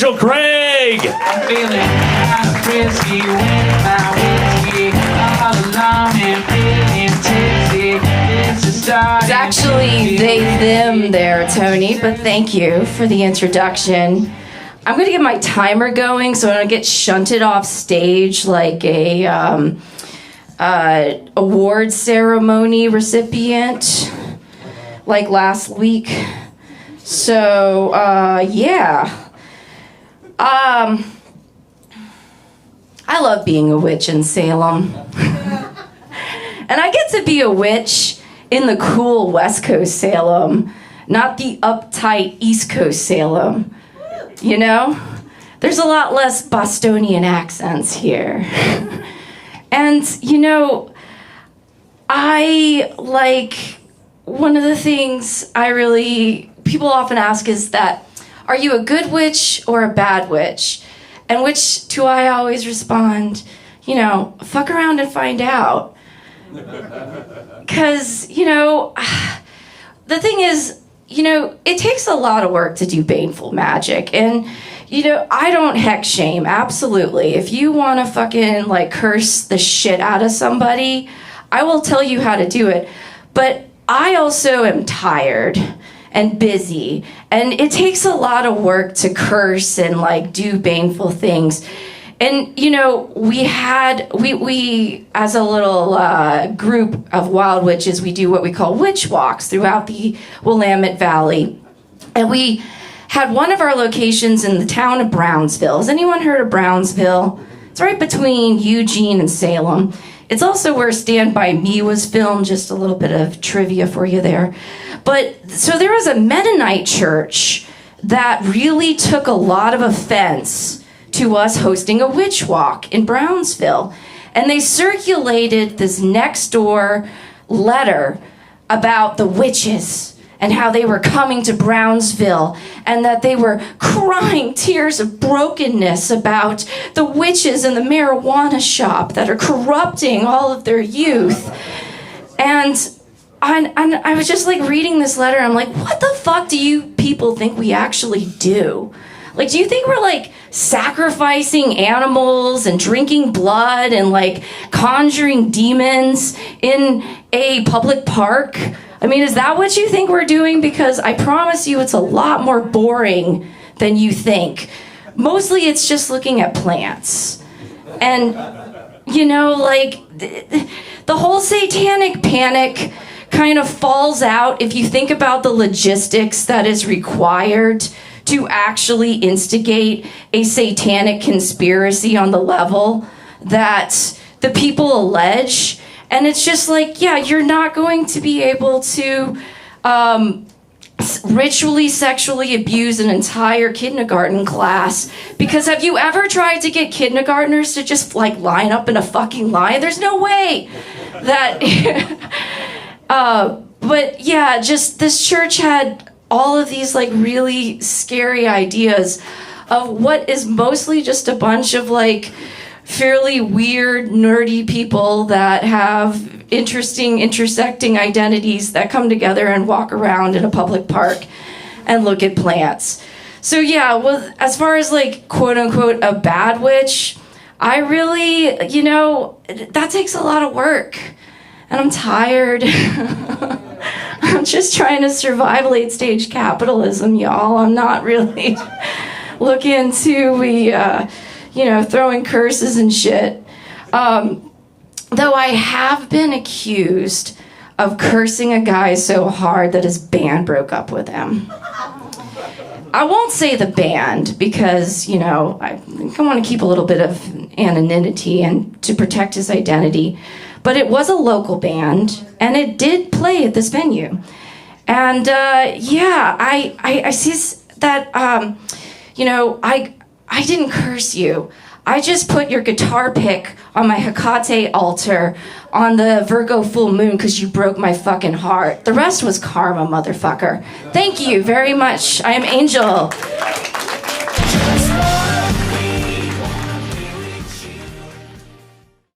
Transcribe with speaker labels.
Speaker 1: Angel Craig.
Speaker 2: I'm feeling kind of frisky with my whiskey, all alone and feeling tipsy. It's
Speaker 3: actually they, them there, Tony, but thank you for the introduction. I'm going to get my timer going, so I don't get shunted off stage like a award ceremony recipient like last week. So, yeah. I love being a witch in Salem. And I get to be a witch in the cool West Coast Salem, not the uptight East Coast Salem. You know? There's a lot less Bostonian accents here. And, you know, one of the things people often ask is that, are you a good witch or a bad witch? And which do I always respond, you know, fuck around and find out. Because, you know, the thing is, you know, it takes a lot of work to do baneful magic. And, you know, I don't hex shame, absolutely. If you want to fucking, like, curse the shit out of somebody, I will tell you how to do it. But I also am tired and busy. And it takes a lot of work to curse and, like, do baneful things. And, you know, we as a little group of wild witches, we do what we call witch walks throughout the Willamette Valley. And we had one of our locations in the town of Brownsville. Has anyone heard of Brownsville? It's right between Eugene and Salem. It's also where Stand By Me was filmed, just a little bit of trivia for you there. But, so there was a Mennonite church that really took a lot of offense to us hosting a witch walk in Brownsville. And they circulated this next door letter about the witches and how they were coming to Brownsville and that they were crying tears of brokenness about the witches in the marijuana shop that are corrupting all of their youth. And I was just like reading this letter, I'm like, what the fuck do you people think we actually do? Like, do you think we're, like, sacrificing animals and drinking blood and, like, conjuring demons in a public park? I mean, is that what you think we're doing? Because I promise you it's a lot more boring than you think. Mostly it's just looking at plants. And, you know, like, the whole satanic panic kind of falls out if you think about the logistics that is required to actually instigate a satanic conspiracy on the level that the people allege. And it's just like, yeah, you're not going to be able to ritually sexually abuse an entire kindergarten class, because have you ever tried to get kindergartners to just like line up in a fucking line? There's no way that but yeah, just this church had all of these like really scary ideas of what is mostly just a bunch of like fairly weird, nerdy people that have interesting, intersecting identities that come together and walk around in a public park and look at plants. So yeah, well, as far as like quote unquote a bad witch, I really, you know, that takes a lot of work. And I'm tired. I'm just trying to survive late stage capitalism, y'all. I'm not really looking to throwing curses and shit. Though I have been accused of cursing a guy so hard that his band broke up with him. I won't say the band because, you know, I want to keep a little bit of anonymity and to protect his identity. But it was a local band, and it did play at this venue. And I see that, I didn't curse you. I just put your guitar pick on my Hecate altar on the Virgo full moon because you broke my fucking heart. The rest was karma, motherfucker. Thank you very much. I am Anjel.